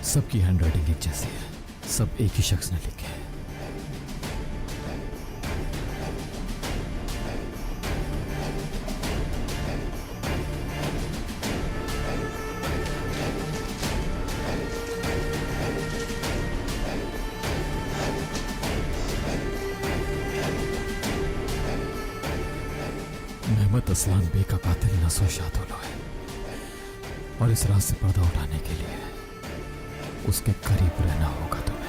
सबकी हैंडराइटिंग एक जैसी है, सब एक ही शख्स ने लिखे हैं। मेहमत असलान बे का कातिल नसो शादुलो है और इस रात से पर्दा उठाने के लिए उसके करीब रहना होगा तुम्हें।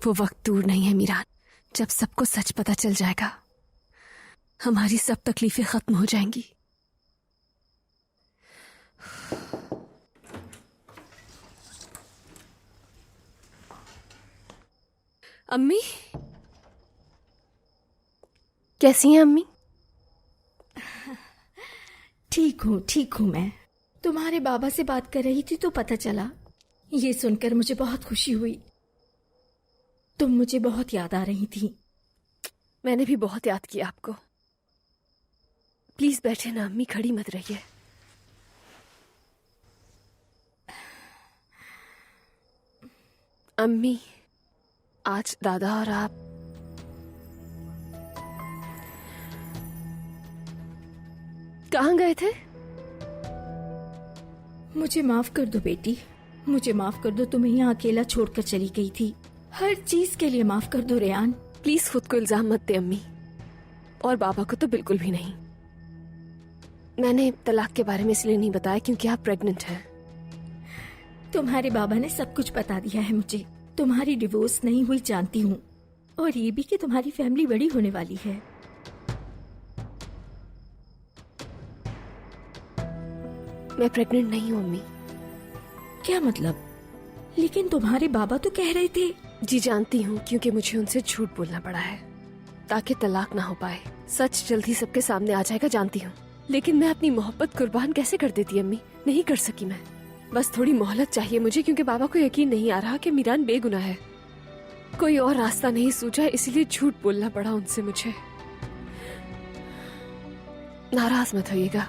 वो वक्त दूर नहीं है मीरान, जब सबको सच पता चल जाएगा। हमारी सब तकलीफें खत्म हो जाएंगी। अम्मी, कैसी हैं अम्मी? ठीक हूँ मैं। तुम्हारे बाबा से बात कर रही थी तो पता चला। ये सुनकर मुझे बहुत खुशी हुई। तुम मुझे बहुत याद आ रही थी। मैंने भी बहुत याद किया आपको। प्लीज बैठे ना अम्मी, खड़ी मत रहिए। अम्मी, आज दादा और आप कहाँ गए थे? मुझे माफ कर दो बेटी, मुझे माफ कर दो। तुम्हें यहाँ अकेला छोड़कर चली गई थी। हर चीज के लिए माफ कर दो रेयान। प्लीज खुद को इल्जाम मत दे अम्मी, और बाबा को तो बिल्कुल भी नहीं। मैंने तलाक के बारे में इसलिए नहीं बताया क्योंकि आप प्रेग्नेंट हैं। तुम्हारे बाबा ने सब कुछ बता दिया है मुझे। तुम्हारी डिवोर्स नहीं हुई जानती हूँ, और ये भी कि तुम्हारी फैमिली बड़ी होने वाली है। मैं प्रेग्नेंट नहीं हूँ अम्मी। क्या मतलब? लेकिन तुम्हारे बाबा तो कह रहे थे। जी जानती हूँ, क्योंकि मुझे उनसे झूठ बोलना पड़ा है ताकि तलाक ना हो पाए। सच जल्दी सबके सामने आ जाएगा जानती हूँ, लेकिन मैं अपनी मोहब्बत कुर्बान कैसे कर देती अम्मी? नहीं कर सकी मैं। बस थोड़ी मोहलत चाहिए मुझे, क्योंकि बाबा को यकीन नहीं आ रहा कि मीरान बेगुनाह है। कोई और रास्ता नहीं सूझा, इसलिए झूठ बोलना पड़ा उनसे मुझे। नाराज मत होइएगा।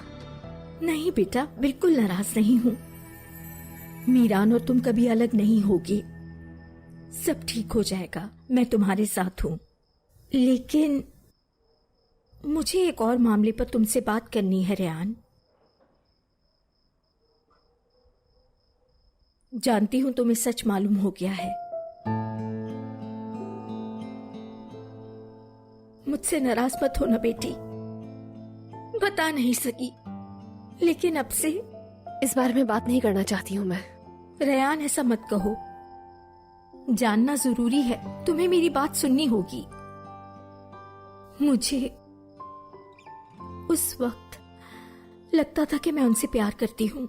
नहीं बेटा, बिल्कुल नाराज नहीं हूँ। मीरान और तुम कभी अलग नहीं होगे। सब ठीक हो जाएगा, मैं तुम्हारे साथ हूँ। लेकिन मुझे एक और मामले पर तुमसे बात करनी है रेयान। जानती हूँ तुम्हें सच मालूम हो गया है। मुझसे नाराज मत होना बेटी। बता नहीं सकी, लेकिन अब से इस बारे में बात नहीं करना चाहती हूँ मैं। रेयान, ऐसा मत कहो। जानना जरूरी है, तुम्हें मेरी बात सुननी होगी। मुझे उस वक्त लगता था कि मैं उनसे प्यार करती हूँ,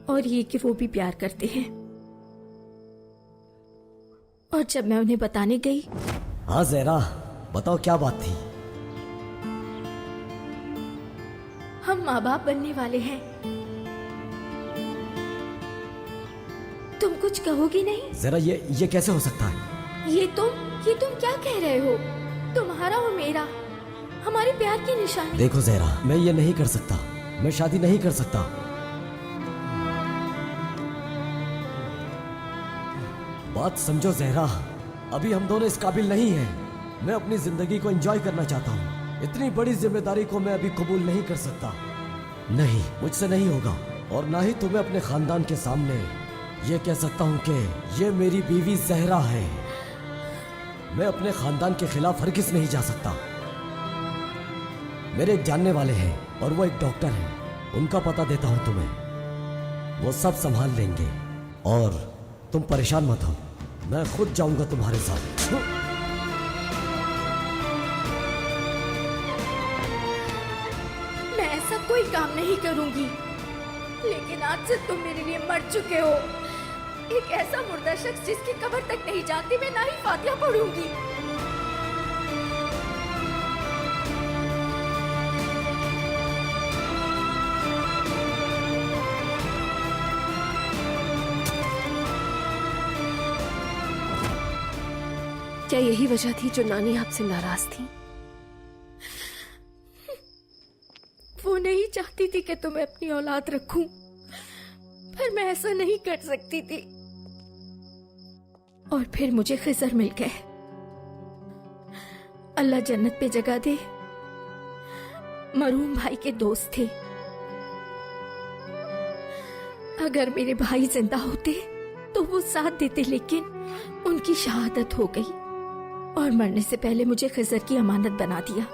और ये कि वो भी प्यार करते हैं। और जब मैं उन्हें बताने गई। हाँ ज़हरा, बताओ क्या बात थी? हम माँ बाप बनने वाले हैं। तुम कुछ कहोगी नहीं? ज़रा ये कैसे हो सकता है? ये तुम क्या कह रहे हो? तुम्हारा और मेरा, हमारे प्यार की निशानी। देखो ज़हरा, मैं ये नहीं कर सकता। मैं शादी नहीं कर सकता। बात समझो ज़हरा, अभी हम दोनों इस काबिल नहीं हैं। मैं अपनी जिंदगी को एंजॉय करना चाहता हूँ। इतनी बड़ी जिम्मेदारी को मैं अभी कबूल नहीं कर सकता। नहीं, मुझसे नहीं होगा। और ना ही तुम्हें अपने खानदान के सामने ये कह सकता हूँ कि ये मेरी बीवी जहरा है। मैं अपने खानदान के खिलाफ हरगिज नहीं जा सकता। मेरे एक जानने वाले हैं और वो एक डॉक्टर हैं। उनका पता देता हूँ तुम्हें, वो सब संभाल लेंगे। और तुम परेशान मत हो, मैं खुद जाऊंगा तुम्हारे साथ। मैं ऐसा कोई काम नहीं करूंगी, लेकिन आज से तुम मेरे लिए मर चुके हो। एक ऐसा मुर्दा शख्स जिसकी कब्र तक नहीं जाती, मैं ना ही फातिहा पढ़ूंगी। क्या यही वजह थी जो नानी आपसे नाराज थी? वो नहीं चाहती थी कि तुम्हें अपनी औलाद रखूं, पर मैं ऐसा नहीं कर सकती थी। और फिर मुझे खिज़र मिल गए। अल्लाह जन्नत पे जगह दे। मरहूम भाई के दोस्त थे। अगर मेरे भाई जिंदा होते तो वो साथ देते, लेकिन उनकी शहादत हो गई और मरने से पहले मुझे खिज़र की अमानत बना दिया।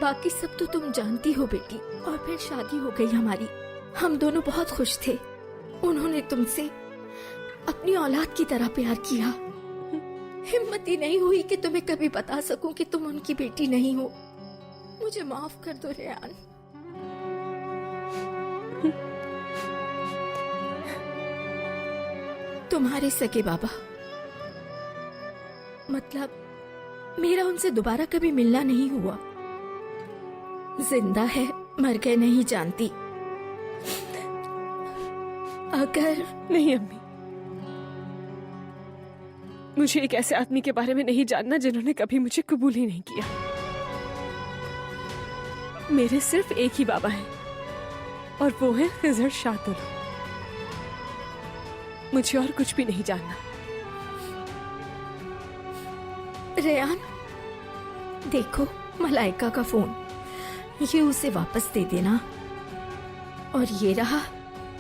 बाकी सब तो तुम जानती हो बेटी। और फिर शादी हो गई हमारी। हम दोनों बहुत खुश थे। उन्होंने तुमसे अपनी औलाद की तरह प्यार किया। हिम्मत ही नहीं हुई कि तुम्हें कभी बता सकूं कि तुम उनकी बेटी नहीं हो। मुझे माफ कर दो रेयान। तुम्हारे सगे बाबा, मतलब मेरा उनसे दोबारा कभी मिलना नहीं हुआ। जिंदा है मर गए नहीं जानती। अगर नहीं अम्मी, मुझे एक ऐसे आदमी के बारे में नहीं जानना जिन्होंने कभी मुझे कबूल ही नहीं किया। मेरे सिर्फ एक ही बाबा हैं और वो है खिज़र शातुल। मुझे और कुछ भी नहीं जानना। रेयान, देखो मलाइका का फोन, ये उसे वापस दे देना। और ये रहा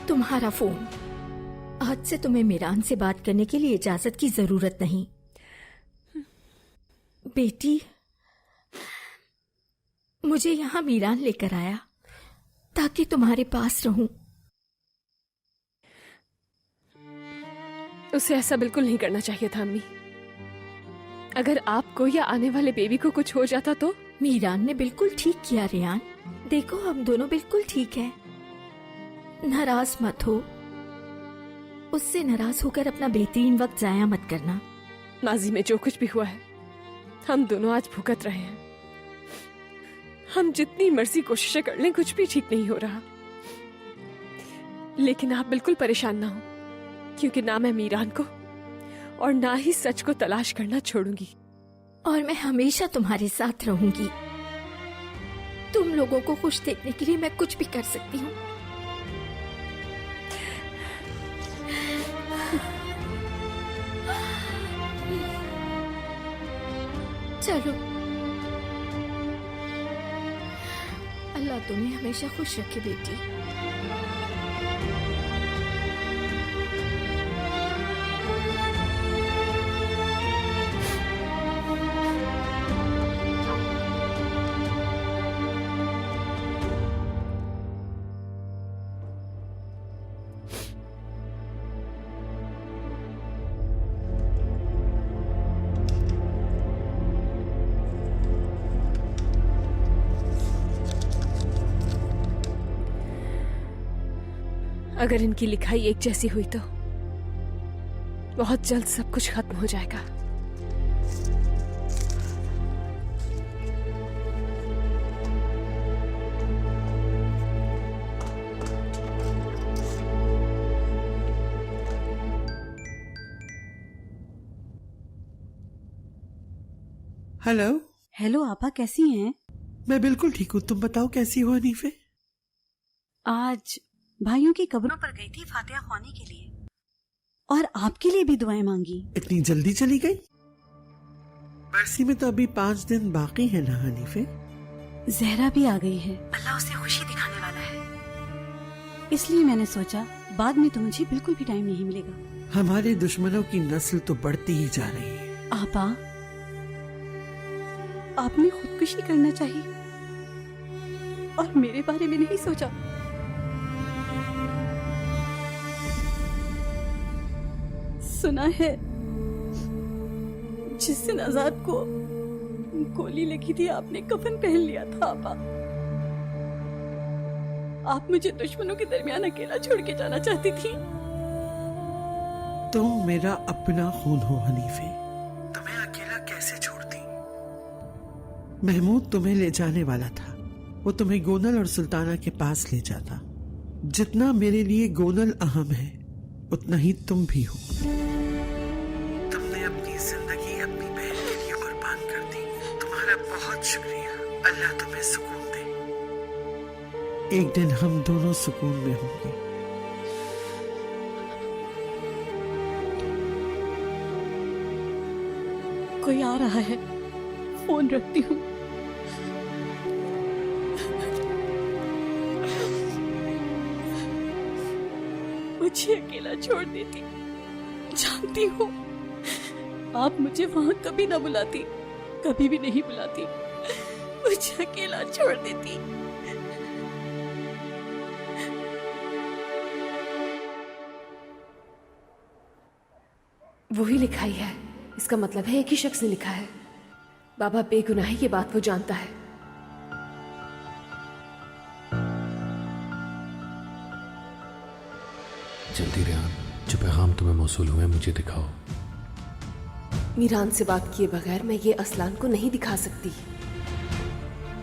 तुम्हारा फोन। आज से तुम्हें मीरान से बात करने के लिए इजाजत की जरूरत नहीं। बेटी, मुझे यहाँ मीरान लेकर आया ताकि तुम्हारे पास रहूं। उसे ऐसा बिल्कुल नहीं करना चाहिए था अम्मी। अगर आपको या आने वाले बेबी को कुछ हो जाता तो? मीरान ने बिल्कुल ठीक किया रेयान। देखो हम दोनों बिल्कुल ठीक हैं। नाराज मत हो। उससे नाराज होकर अपना बेहतरीन वक्त जाया मत करना। माजी में जो कुछ भी हुआ है हम दोनों आज भुगत रहे हैं। हम जितनी मर्जी कोशिशें कर लें कुछ भी ठीक नहीं हो रहा। लेकिन आप बिल्कुल परेशान ना हो, क्योंकि ना मैं मीरान को और ना ही सच को तलाश करना छोड़ूंगी। और मैं हमेशा तुम्हारे साथ रहूंगी। तुम लोगों को खुश देखने के लिए मैं कुछ भी कर सकती हूँ। चलो, अल्लाह तुम्हें हमेशा खुश रखे बेटी। अगर इनकी लिखाई एक जैसी हुई तो बहुत जल्द सब कुछ खत्म हो जाएगा। हेलो। हेलो आपा, कैसी हैं? मैं बिल्कुल ठीक हूँ, तुम बताओ कैसी हो हनीफे? आज भाइयों की कब्रों पर गई थी फातिहा ख्वानी के लिए और आपके लिए भी दुआएं मांगी। इतनी जल्दी चली गई? बरसी में तो अभी 5 दिन बाकी है ना हनीफे? जहरा भी आ गई है, अल्लाह उसे खुशी दिखाने वाला है। इसलिए मैंने सोचा बाद में तो मुझे बिल्कुल भी टाइम नहीं मिलेगा। हमारे दुश्मनों की नस्ल तो बढ़ती ही जा रही है। आपा, आपने खुदकुशी करना चाहिए और मेरे बारे में नहीं सोचा। सुना है जिस दिन आजाद को गोली लगी थी आपने कफन पहन लिया था। आपा, आप मुझे दुश्मनों के दरमियान अकेला छोड़ के जाना चाहती थी। तुम मेरा अपना खून हो हनीफे, तुम्हें अकेला कैसे छोड़ती? महमूद तुम्हें ले जाने वाला था। वो तुम्हें गोनल और सुल्ताना के पास ले जाता। जितना मेरे लिए गोनल अहम है उतना ही तुम भी हो। तुमने अपनी जिंदगी अपनी बहन के लिए कुर्बान कर दी। तुम्हारा बहुत शुक्रिया। अल्लाह तुम्हें सुकून दे। एक दिन हम दोनों सुकून में होंगे। कोई आ रहा है, फोन रखती हूँ। मुझे अकेला छोड़ देती, जानती हूँ आप मुझे वहां कभी ना बुलाती, कभी भी नहीं बुलाती। मुझे अकेला छोड़ देती। वही लिखाई है, इसका मतलब है एक ही शख्स ने लिखा है। बाबा बेगुनाही ये बात वो जानता है। जल्दी रेहान, जो पैगाम तुम्हें मौसूल हुए मुझे दिखाओ। मीरान से बात किए बगैर मैं ये असलान को नहीं दिखा सकती।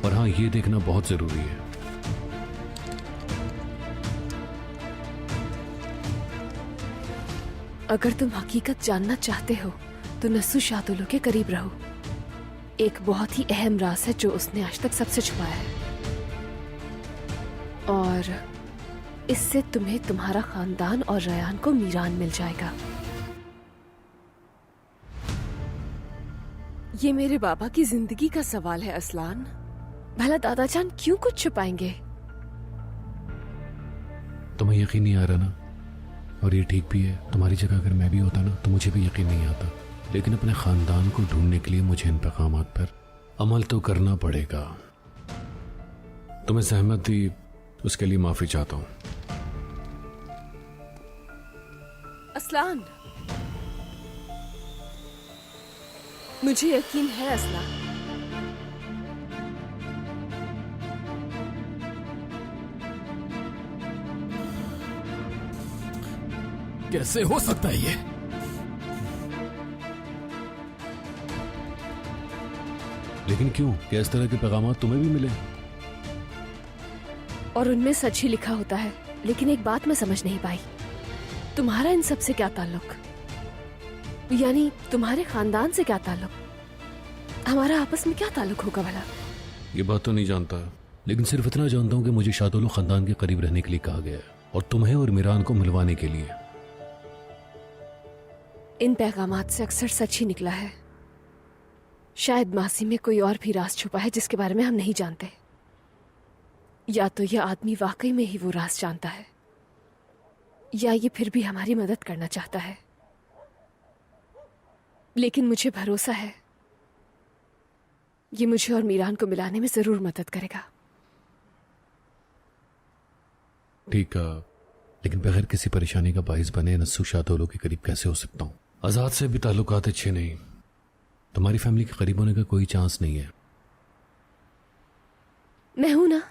और हाँ, ये देखना बहुत जरूरी है। अगर तुम हकीकत जानना चाहते हो तो नस्सू शादुलो के करीब रहो। एक बहुत ही अहम राज है जो उसने आज तक सबसे छुपाया है, और इससे तुम्हें तुम्हारा खानदान और रयान को मीरान मिल जाएगा। ये मेरे बाबा की जिंदगी का सवाल है असलान। भला दादाजान क्यों कुछ छुपाएंगे? तुम्हें यकीन नहीं आ रहा ना, और ये ठीक भी है। तुम्हारी जगह अगर मैं भी होता ना तो मुझे भी यकीन नहीं आता, लेकिन अपने खानदान को ढूंढने के लिए मुझे इन पैगामात पर अमल तो करना पड़ेगा। तुम्हें सहमत दी, उसके लिए माफी चाहता हूं। असलान, मुझे यकीन है असलान। कैसे हो सकता है ये? लेकिन क्यों? क्या इस तरह के पैगामात तुम्हें भी मिले? और उनमें सच ही लिखा होता है, लेकिन एक बात मैं समझ नहीं पाई। तुम्हारा इन सब से क्या ताल्लुक? यानी तुम्हारे खानदान से क्या ताल्लुक? हमारा आपस में क्या ताल्लुक होगा भला? ये बात तो नहीं जानता, लेकिन सिर्फ इतना जानता हूं कि मुझे शादुलो खानदान के करीब रहने के लिए कहा गया है, और तुम्हें और मीरान को मिलवाने के लिए। इन पैगामात से अक्सर सच ही निकला है। शायद मासी में कोई और भी राज छुपा है जिसके बारे में हम नहीं जानते, या तो यह आदमी वाकई में ही वो राज जानता है, या ये फिर भी हमारी मदद करना चाहता है। लेकिन मुझे भरोसा है ये मुझे और मीरान को मिलाने में जरूर मदद करेगा। ठीक है, लेकिन बगैर किसी परेशानी का बाइस बने नस्सू शादुलो के करीब कैसे हो सकता हूं? आजाद से भी ताल्लुकात अच्छे नहीं, तुम्हारी फैमिली के करीब होने का कोई चांस नहीं है। मैं हूं ना,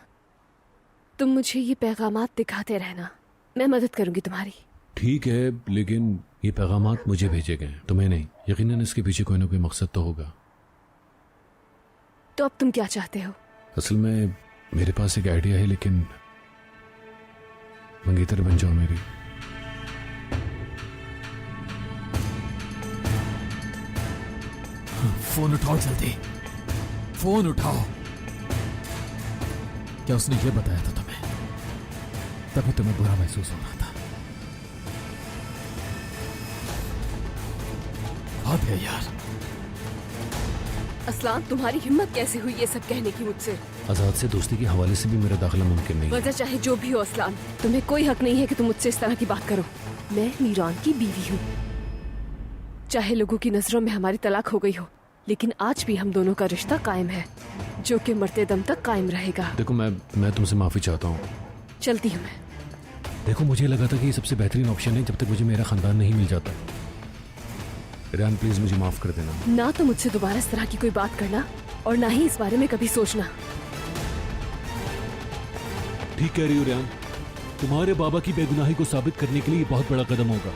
तुम मुझे ये पैगामात दिखाते रहना, मैं मदद करूंगी तुम्हारी। ठीक है, लेकिन ये पैगामात मुझे भेजे गए हैं, तुम्हें नहीं। यकीनन इसके पीछे कोई ना कोई मकसद तो होगा। तो अब तुम क्या चाहते हो? असल में मेरे पास एक आइडिया है, लेकिन मंगेतर बन जाओ मेरी। फोन उठाओ जल्दी, फोन उठाओ। क्या उसने ये बताया था तुम्हें? तभी तुम्हें बुरा महसूस हो रहा था। हद है यार। असलान, तुम्हारी हिम्मत कैसे हुई ये सब कहने की मुझसे? आजाद से दोस्ती के हवाले से भी मेरा दाखिला मुमकिन नहीं है। वजह चाहे जो भी हो असलान, तुम्हें कोई हक नहीं है कि तुम मुझसे इस तरह की बात करो। मैं मीरान की बीवी हूँ। चाहे लोगों की नजरों में हमारी तलाक हो गई हो, लेकिन आज भी हम दोनों का रिश्ता कायम है, जो कि मरते दम तक कायम रहेगा। देखो, मैं तुमसे माफी चाहता हूँ। चलती हूँ मैं। देखो, मुझे लगा था कि ये सबसे बेहतरीन ऑप्शन है जब तक मुझे मेरा खानदान नहीं मिल जाता। रेहान, प्लीज मुझे माफ कर देना। ना तो मुझसे दोबारा इस तरह की कोई बात करना और ना ही इस बारे में कभी सोचना। ठीक कह रही हो रेहान, तुम्हारे बाबा की बेगुनाही को साबित करने के लिए ये बहुत बड़ा कदम होगा।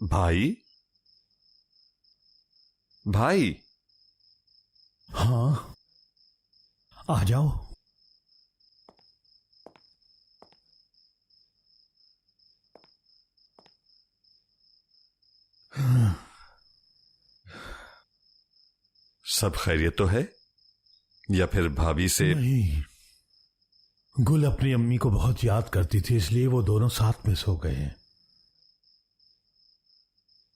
भाई, भाई, हाँ, आ जाओ। सब खैरियत तो है या फिर भाभी से? नहीं, गुल अपनी अम्मी को बहुत याद करती थी, इसलिए वो दोनों साथ में सो गए हैं।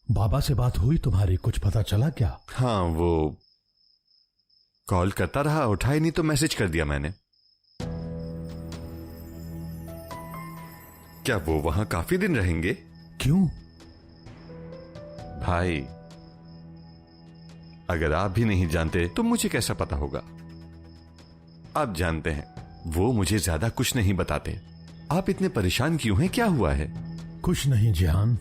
बाबा से बात हुई तुम्हारी? कुछ पता चला क्या? हाँ, वो कॉल करता रहा, उठाई नहीं तो मैसेज कर दिया मैंने। क्या वो वहां काफी दिन रहेंगे? क्यों? भाई, अगर आप भी नहीं जानते तो मुझे कैसा पता होगा? आप जानते हैं, वो मुझे ज्यादा कुछ नहीं बताते। आप इतने परेशान क्यों हैं? क्या हुआ है? कुछ नहीं जिहान।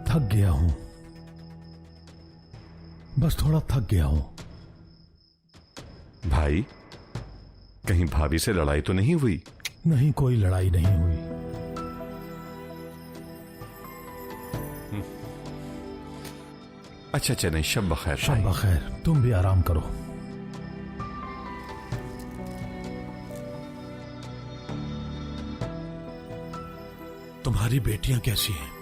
थक गया हूं, बस थोड़ा थक गया हूं। भाई, कहीं भाभी से लड़ाई तो नहीं हुई? नहीं, कोई लड़ाई नहीं हुई। अच्छा चलें, शब बखैर। शब बखैर, तुम भी आराम करो। तुम्हारी बेटियां कैसी हैं?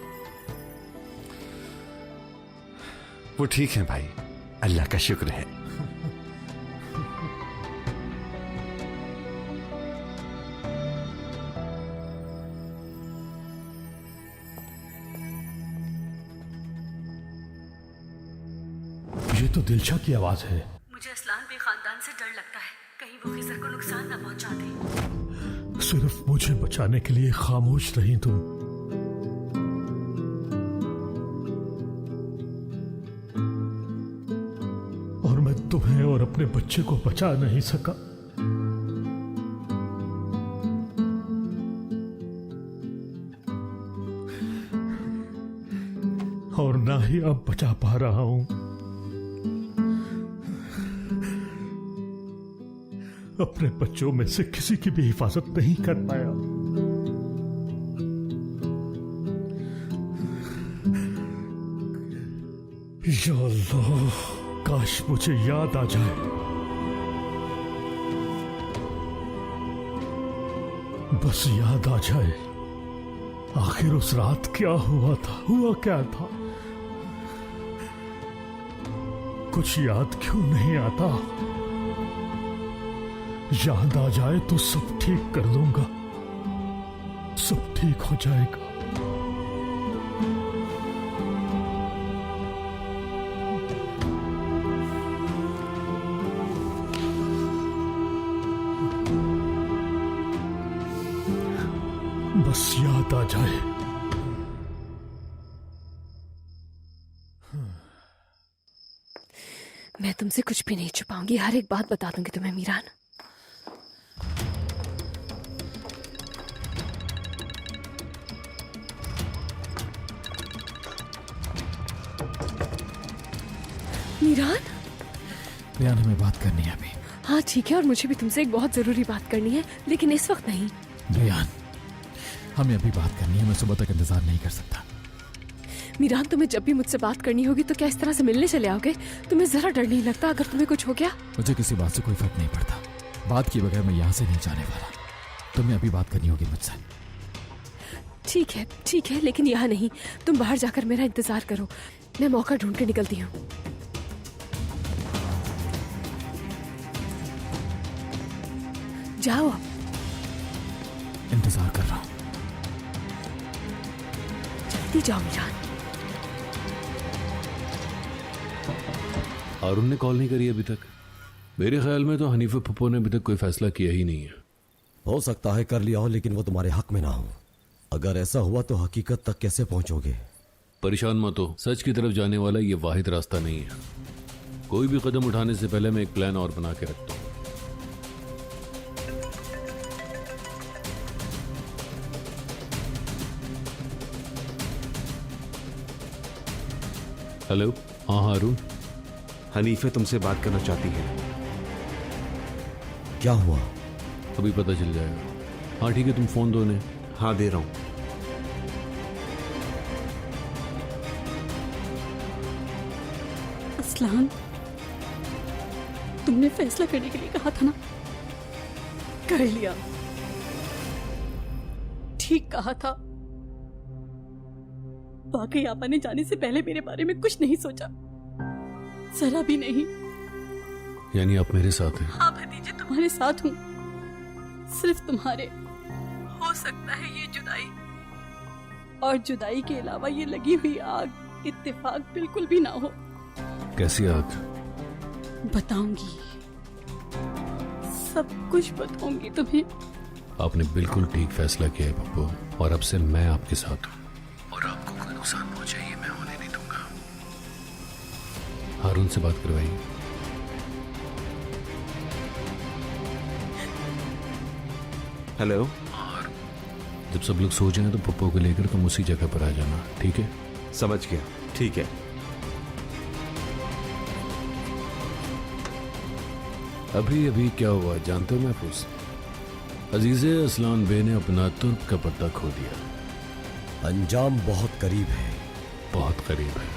वो ठीक है भाई, अल्लाह का शुक्र है। ये तो दिलशा की आवाज है। मुझे असलान पे खानदान से डर लगता है, कहीं वो खिजर को नुकसान ना पहुंचा दे। सिर्फ मुझे बचाने के लिए खामोश रही तुम। और मैं तुम्हें और अपने बच्चे को बचा नहीं सका। और ना ही अब बचा पा रहा हूं। अपने बच्चों में से किसी की भी हिफाजत नहीं कर पाया। या अल्लाह, काश मुझे याद आ जाए। बस याद आ जाए, आखिर उस रात क्या हुआ था, हुआ क्या था। कुछ याद क्यों नहीं आता? याद आ जाए तो सब ठीक कर दूंगा, सब ठीक हो जाएगा। बस याद आ जाए। मैं तुमसे कुछ भी नहीं छुपाऊंगी, हर एक बात बता दूंगी तुम्हें मीरान। मीरान, रेहान, हमें बात करनी है अभी। हाँ ठीक है, और मुझे भी तुमसे एक बहुत जरूरी बात करनी है, लेकिन इस वक्त नहीं। रेहान, हमें अभी बात करनी है, मैं सुबह तक इंतजार नहीं कर सकता। मीरान, तुम्हें जब भी मुझसे बात करनी होगी तो क्या इस तरह से मिलने चले आओगे? तुम्हें जरा डर नहीं लगता अगर तुम्हें कुछ हो गया? मुझे किसी बात से कोई फर्क नहीं पड़ता, बात किए बगैर मैं यहाँ से नहीं जाने वाला। तुम्हें अभी बात करनी होगी मुझसे। ठीक है, लेकिन यहाँ नहीं। तुम बाहर जाकर मेरा इंतजार करो, मैं मौका ढूंढ के निकलती हूँ। जाओ अब। इंतजार कर रहा हूँ। जल्दी जाओ मीरान। हारून ने कॉल नहीं करी अभी तक। मेरे ख्याल में तो हनीफा पप्पो ने अभी तक कोई फैसला किया ही नहीं है। हो सकता है कर लिया हो, लेकिन वो तुम्हारे हक में ना हो। अगर ऐसा हुआ तो हकीकत तक कैसे पहुंचोगे? परेशान मत हो, सच की तरफ जाने वाला ये वाहिद रास्ता नहीं है। कोई भी कदम उठाने से पहले मैं एक प्लान और बना के रखता हूँ। हेलो, हाँ हारून। हनीफे तुमसे बात करना चाहती है। क्या हुआ? अभी पता चल जाएगा। हाँ ठीक है, तुम फोन दो उन्हें। हाँ दे रहा हूं। असलान, तुमने फैसला करने के लिए कहा था ना, कर लिया। ठीक कहा था। वाकई आपा ने जाने से पहले मेरे बारे में कुछ नहीं सोचा, जरा भी नहीं। यानी आप मेरे साथ हैं? हाँ भतीजे, तुम्हारे साथ हूँ, सिर्फ तुम्हारे। हो सकता है ये जुदाई और जुदाई के अलावा ये लगी हुई आग इत्तेफाक बिल्कुल भी ना हो। कैसी आग? बताऊंगी, सब कुछ बताऊंगी तुम्हें। आपने बिल्कुल ठीक फैसला किया है पप्पू, और अब से मैं आपके साथ हूँ, और आपको कोई नुकसान पहुंचे ये मैं होने नहीं दूंगा। हारून से बात करवाइए। हेलो। और जब सब लोग सो जाएं तो पप्पू को लेकर तुम उसी जगह पर आ जाना, ठीक है? समझ गया, ठीक है। अभी अभी क्या हुआ जानते हो महफूज? अजीज़े असलान बे ने अपना तुर्क का पत्ता खो दिया। अंजाम बहुत करीब है। बहुत करीब है।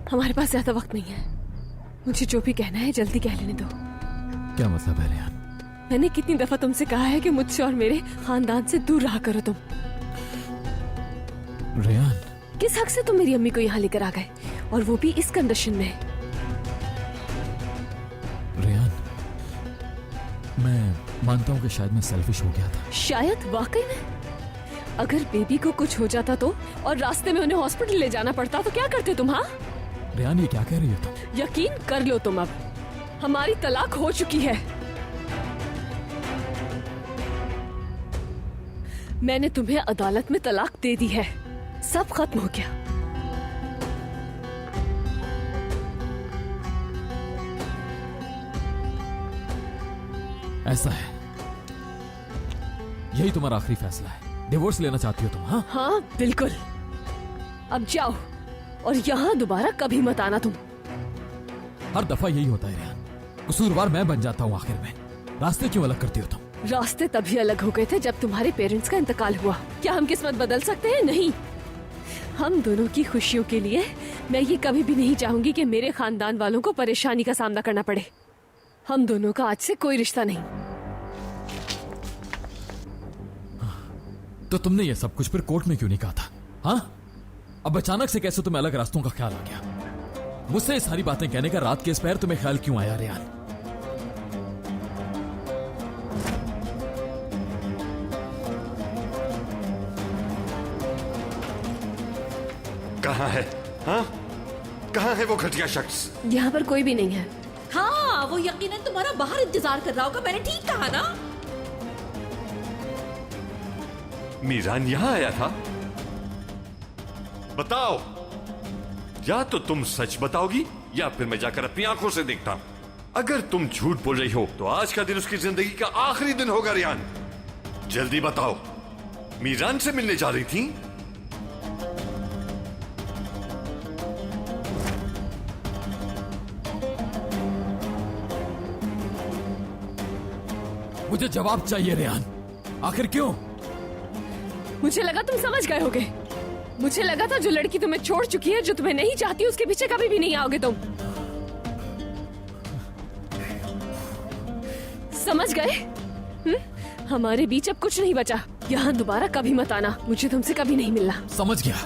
हमारे पास ज्यादा वक्त नहीं है, मुझे जो भी कहना है जल्दी कह लेने दो। क्या मतलब है रेहान? मैंने कितनी दफा तुमसे कहा है कि मुझसे और मेरे खानदान से दूर रहा करो तुम। रेहान, किस हक से तुम मेरी अम्मी को यहाँ लेकर आ गए, और वो भी इस कंडीशन में? रेहान, मैं मानता हूँ कि शायद मैं सेल्फिश हो गया था। शायद? वाकई में? अगर बेबी को कुछ हो जाता तो, और रास्ते में उन्हें हॉस्पिटल ले जाना पड़ता तो क्या करते तुम? हाँ रेहान, ये क्या कह रही हो तुम? यकीन कर लो तुम, अब हमारी तलाक हो चुकी है। मैंने तुम्हें अदालत में तलाक दे दी है, सब खत्म हो गया। ऐसा है, यही तुम्हारा आखिरी फैसला है? डिवोर्स लेना चाहती हो तुम? हाँ हाँ बिल्कुल। अब जाओ और यहाँ दोबारा कभी मत आना तुम। हर दफा यही होता है रेहान, कसूरवार मैं बन जाता हूँ आखिर में। रास्ते क्यों अलग करती हो तुम? रास्ते तभी अलग हो गए थे जब तुम्हारे पेरेंट्स का इंतकाल हुआ। क्या हम किस्मत बदल सकते हैं? नहीं। हम दोनों की खुशियों के लिए मैं ये कभी भी नहीं चाहूंगी कि मेरे खानदान वालों को परेशानी का सामना करना पड़े। हम दोनों का आज से कोई रिश्ता नहीं। तो तुमने ये सब कुछ फिर कोर्ट में क्यों नहीं कहा था? हाँ, अब अचानक से कैसे तुम्हें अलग रास्तों का ख्याल आ गया? मुझसे ये सारी बातें कहने का रात के इस पहर तुम्हें ख्याल क्यों आया रेहान? कहाँ है? हाँ, कहाँ है वो घटिया शख्स? यहाँ पर कोई भी नहीं है। हाँ, वो यकीनन तुम्हारा बाहर इंतजार कर रहा होगा। मैंने ठीक कहा ना? मीरान यहाँ आया था? बताओ, या तो तुम सच बताओगी या फिर मैं जाकर अपनी आंखों से देखता हूं। अगर तुम झूठ बोल रही हो तो आज का दिन उसकी जिंदगी का आखिरी दिन होगा। रियान, जल्दी बताओ, मीरान से मिलने जा रही थी? मुझे जवाब चाहिए रेहान, आखिर क्यों? मुझे लगा तुम समझ गए होगे। मुझे लगा था जो लड़की तुम्हें छोड़ चुकी है, जो तुम्हें नहीं चाहती, उसके पीछे कभी भी नहीं आओगे तुम। समझ गए? हमारे बीच अब कुछ नहीं बचा। यहाँ दोबारा कभी मत आना, मुझे तुमसे कभी नहीं मिलना। समझ गया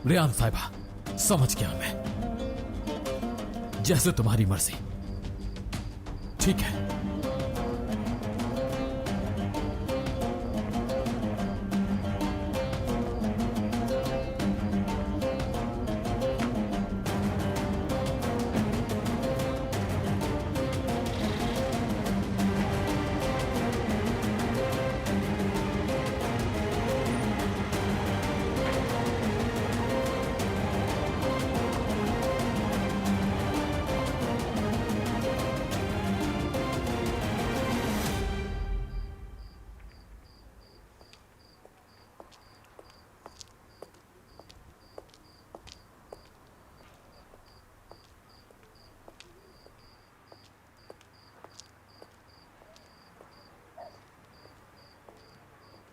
रियान साहिबा, समझ गया मैं। जैसे तुम्हारी मर्जी। ठीक है।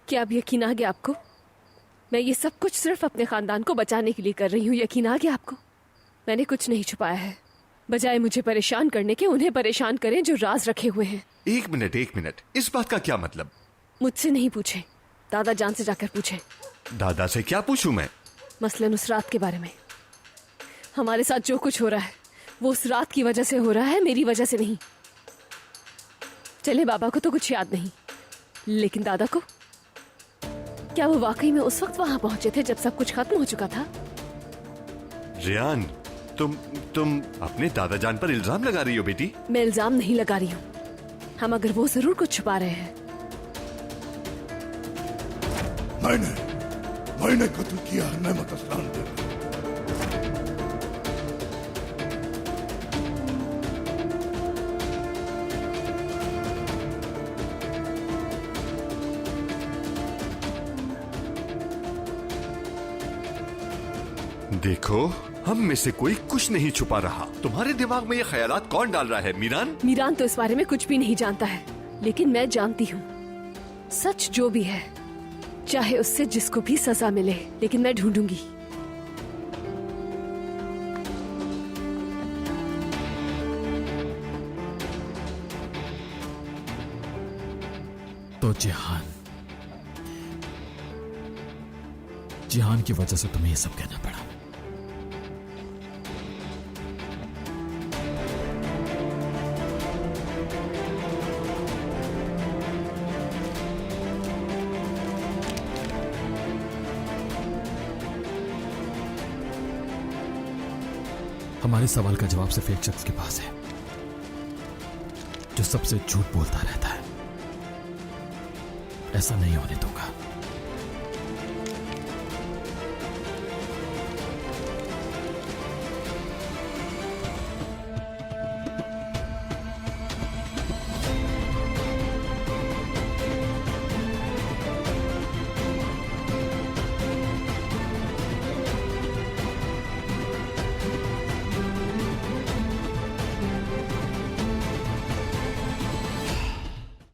क्या अब यकीन आ गया आपको? मैं ये सब कुछ सिर्फ अपने खानदान को बचाने के लिए कर रही हूँ। यकीन आ गया आपको? मैंने कुछ नहीं छुपाया है। बजाय मुझे परेशान करने के, उन्हें परेशान करें जो राज रखे हुए हैं। एक मिनट, इस बात का क्या मतलब? मुझसे नहीं पूछे, दादा जान से जाकर पूछे। दादा से क्या पूछूं मैं? मसलन उस रात के बारे में। हमारे साथ जो कुछ हो रहा है वो उस रात की वजह से हो रहा है, मेरी वजह से नहीं। चले बाबा को तो कुछ याद नहीं, लेकिन दादा को? क्या वो वाकई में उस वक्त वहां पहुंचे थे जब सब कुछ खत्म हो चुका था? रियान, तुम अपने दादा जान पर इल्जाम लगा रही हो बेटी? मैं इल्जाम नहीं लगा रही हूँ, हम अगर वो जरूर कुछ छुपा रहे हैं। मैंने कत्ल किया है नेमत असलान को। देखो, हम में से कोई कुछ नहीं छुपा रहा। तुम्हारे दिमाग में ये ख्यालात कौन डाल रहा है? मीरान? मीरान तो इस बारे में कुछ भी नहीं जानता है, लेकिन मैं जानती हूँ। सच जो भी है, चाहे उससे जिसको भी सजा मिले, लेकिन मैं ढूंढूंगी। तो जिहान की वजह से तुम्हें ये सब कहना पड़ा। हमारे सवाल का जवाब सिर्फ एक शख्स के पास है जो सबसे झूठ बोलता रहता है। ऐसा नहीं होने दूंगा।